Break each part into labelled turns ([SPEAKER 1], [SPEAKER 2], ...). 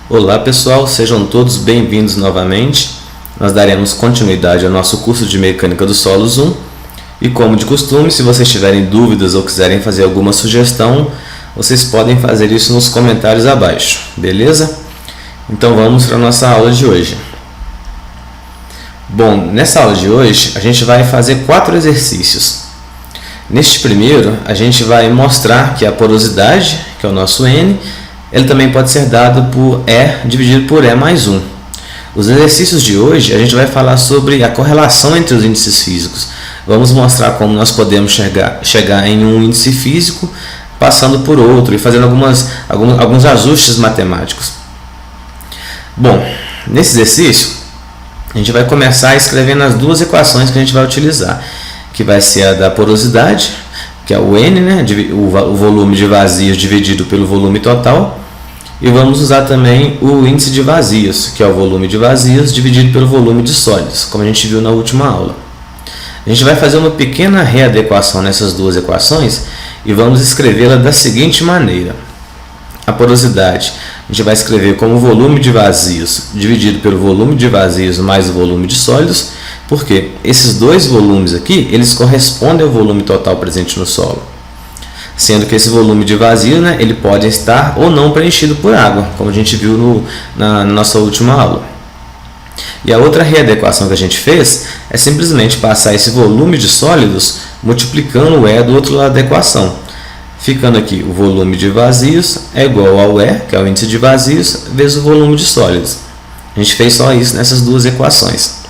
[SPEAKER 1] Olá pessoal, sejam todos bem-vindos novamente. Nós daremos continuidade ao nosso curso de Mecânica dos Solos 1 e, como de costume, se vocês tiverem dúvidas ou quiserem fazer alguma sugestão, vocês podem fazer isso nos comentários abaixo, beleza? Então vamos para a nossa aula de hoje. Bom, nessa aula de hoje a gente vai fazer 4 exercícios. Neste primeiro, a gente vai mostrar que a porosidade, que é o nosso N, ele também pode ser dado por E dividido por E mais 1. Os exercícios de hoje a gente vai falar sobre a correlação entre os índices físicos. Vamos mostrar como nós podemos chegar em um índice físico passando por outro e fazendo alguns ajustes matemáticos. Bom, nesse exercício a gente vai começar escrevendo as duas equações que a gente vai utilizar, que vai ser a da porosidade, que é o N, né? O volume de vazios dividido pelo volume total, e vamos usar também o índice de vazios, que é o volume de vazios dividido pelo volume de sólidos, como a gente viu na última aula. A gente vai fazer uma pequena readequação nessas duas equações e vamos escrevê-la da seguinte maneira. A porosidade a gente vai escrever como volume de vazios dividido pelo volume de vazios mais o volume de sólidos, porque esses dois volumes aqui, eles correspondem ao volume total presente no solo. Sendo que esse volume de vazio, né, ele pode estar ou não preenchido por água, como a gente viu na nossa última aula. E a outra readequação que a gente fez é simplesmente passar esse volume de sólidos multiplicando o E do outro lado da equação. Ficando aqui, o volume de vazios é igual ao E, que é o índice de vazios, vezes o volume de sólidos. A gente fez só isso nessas duas equações.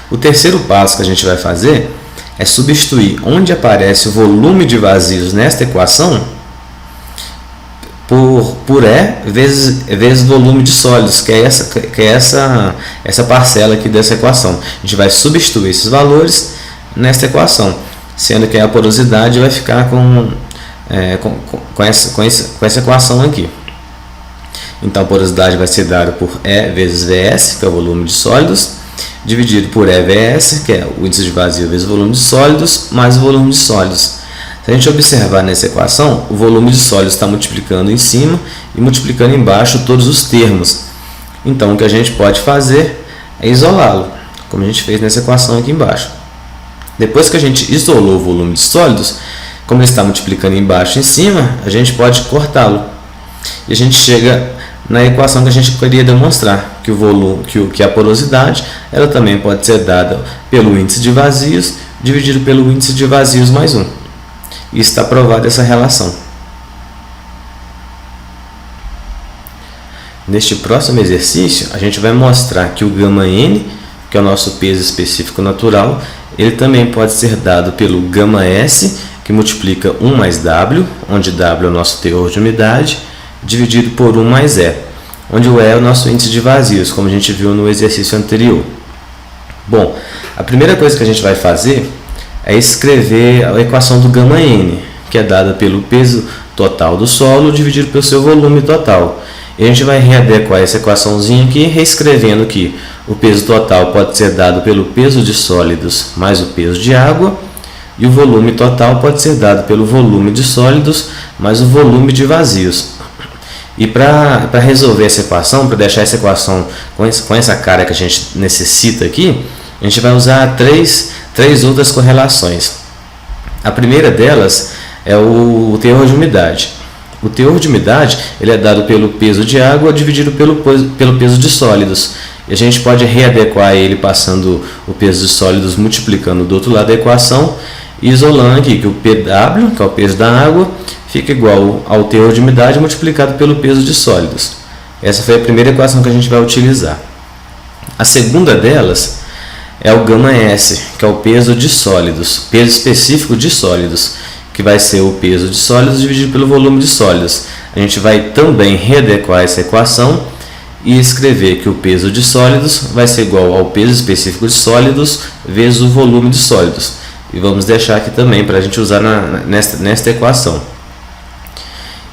[SPEAKER 1] O terceiro passo que a gente vai fazer é substituir onde aparece o volume de vazios nesta equação por E vezes volume de sólidos, que é essa parcela aqui dessa equação. A gente vai substituir esses valores nesta equação, sendo que a porosidade vai ficar com essa equação aqui. Então a porosidade vai ser dada por E vezes Vs, que é o volume de sólidos, dividido por EVS, que é o índice de vazio vezes o volume de sólidos, mais o volume de sólidos. Se a gente observar nessa equação, o volume de sólidos está multiplicando em cima e multiplicando embaixo todos os termos. Então o que a gente pode fazer é isolá-lo, como a gente fez nessa equação aqui embaixo. Depois que a gente isolou o volume de sólidos, como ele está multiplicando embaixo e em cima, a gente pode cortá-lo. E a gente chega na equação que a gente queria demonstrar, que a porosidade ela também pode ser dada pelo índice de vazios dividido pelo índice de vazios mais 1. E está provada essa relação. Neste próximo exercício, a gente vai mostrar que o γN, que é o nosso peso específico natural, ele também pode ser dado pelo γS, que multiplica 1 mais W, onde W é o nosso teor de umidade, dividido por 1 mais E, onde o E é o nosso índice de vazios, como a gente viu no exercício anterior. Bom, a primeira coisa que a gente vai fazer é escrever a equação do γN, que é dada pelo peso total do solo dividido pelo seu volume total. E a gente vai readequar essa equaçãozinha aqui, reescrevendo que o peso total pode ser dado pelo peso de sólidos mais o peso de água, e o volume total pode ser dado pelo volume de sólidos mais o volume de vazios. E para resolver essa equação, para deixar essa equação com essa cara que a gente necessita aqui, a gente vai usar três outras correlações. A primeira delas é o teor de umidade. O teor de umidade ele é dado pelo peso de água dividido pelo peso de sólidos. E a gente pode readequar ele passando o peso de sólidos multiplicando do outro lado da equação e isolando aqui que o PW, que é o peso da água, fica igual ao teor de umidade multiplicado pelo peso de sólidos. Essa foi a primeira equação que a gente vai utilizar. A segunda delas é o γS, que é o peso de sólidos, peso específico de sólidos, que vai ser o peso de sólidos dividido pelo volume de sólidos. A gente vai também readequar essa equação e escrever que o peso de sólidos vai ser igual ao peso específico de sólidos vezes o volume de sólidos. E vamos deixar aqui também para a gente usar nesta equação.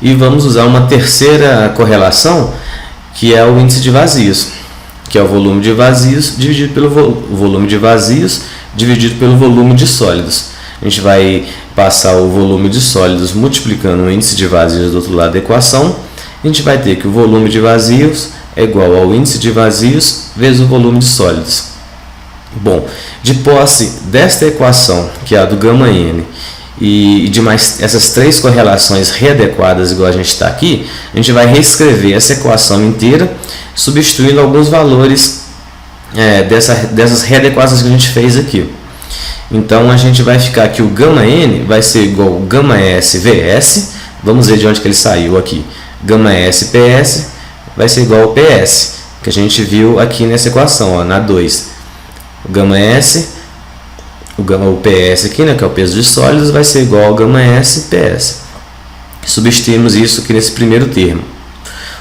[SPEAKER 1] E vamos usar uma terceira correlação, que é o índice de vazios, que é o volume de vazios dividido pelo volume de vazios dividido pelo volume de sólidos. A gente vai passar o volume de sólidos multiplicando o índice de vazios do outro lado da equação a gente vai ter que o volume de vazios é igual ao índice de vazios vezes o volume de sólidos. Bom, de posse desta equação, que é a do γn, e de mais essas três correlações readequadas, igual a gente está aqui, a gente vai reescrever essa equação inteira, substituindo alguns valores dessas readequações que a gente fez aqui. Então, a gente vai ficar que o γn vai ser igual ao γs vs, vamos ver de onde que ele saiu aqui, γs ps vai ser igual ao ps, que a gente viu aqui nessa equação, ó, na 2. O γs, o ps aqui, né, que é o peso de sólidos, vai ser igual ao γs ps. Substituímos isso aqui nesse primeiro termo.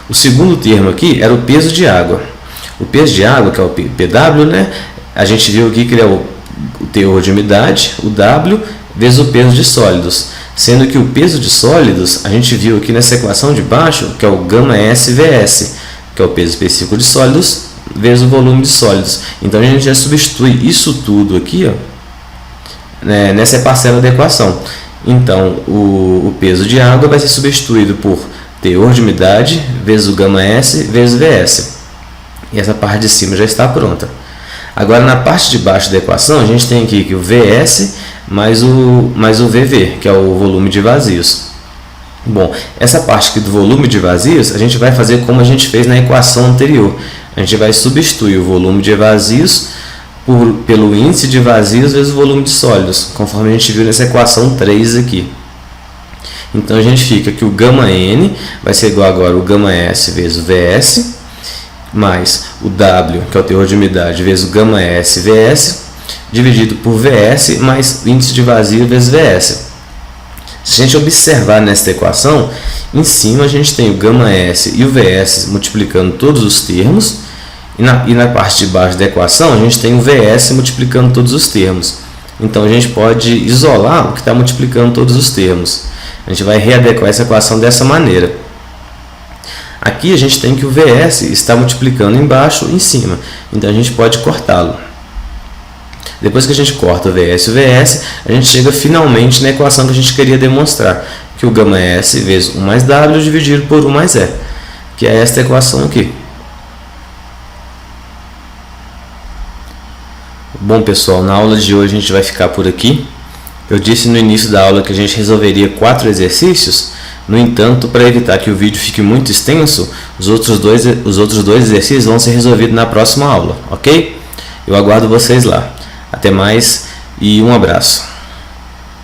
[SPEAKER 1] O segundo termo aqui era o peso de água. O peso de água, que é o pW, né, a gente viu aqui que ele é o teor de umidade, o W, vezes o peso de sólidos. Sendo que o peso de sólidos, a gente viu aqui nessa equação de baixo, que é o γs vs, que é o peso específico de sólidos, vezes o volume de sólidos. Então, a gente já substitui isso tudo aqui, ó, nessa parcela da equação. Então, o peso de água vai ser substituído por teor de umidade vezes o γs vezes vs. E essa parte de cima já está pronta. Agora, na parte de baixo da equação, a gente tem aqui que o Vs mais o VV, que é o volume de vazios. Bom, essa parte aqui do volume de vazios, a gente vai fazer como a gente fez na equação anterior. A gente vai substituir o volume de vazios pelo índice de vazios vezes o volume de sólidos, conforme a gente viu nessa equação 3 aqui. Então, a gente fica que o γn vai ser igual agora o γs vezes o Vs, mais o W, que é o teor de umidade, vezes o γs Vs, dividido por Vs mais o índice de vazio vezes Vs. Se a gente observar nesta equação, em cima a gente tem o γs e o Vs multiplicando todos os termos, e na parte de baixo da equação a gente tem o Vs multiplicando todos os termos. Então, a gente pode isolar o que está multiplicando todos os termos. A gente vai readequar essa equação dessa maneira. Aqui a gente tem que o Vs está multiplicando embaixo e em cima, então a gente pode cortá-lo. Depois que a gente corta o Vs e o Vs, a gente chega finalmente na equação que a gente queria demonstrar, que o γs vezes 1 mais W dividido por 1 mais E, que é esta equação aqui. Bom, pessoal, na aula de hoje a gente vai ficar por aqui. Eu disse no início da aula que a gente resolveria 4 exercícios. No entanto, para evitar que o vídeo fique muito extenso, os outros dois exercícios vão ser resolvidos na próxima aula, ok? Eu aguardo vocês lá. Até mais e um abraço.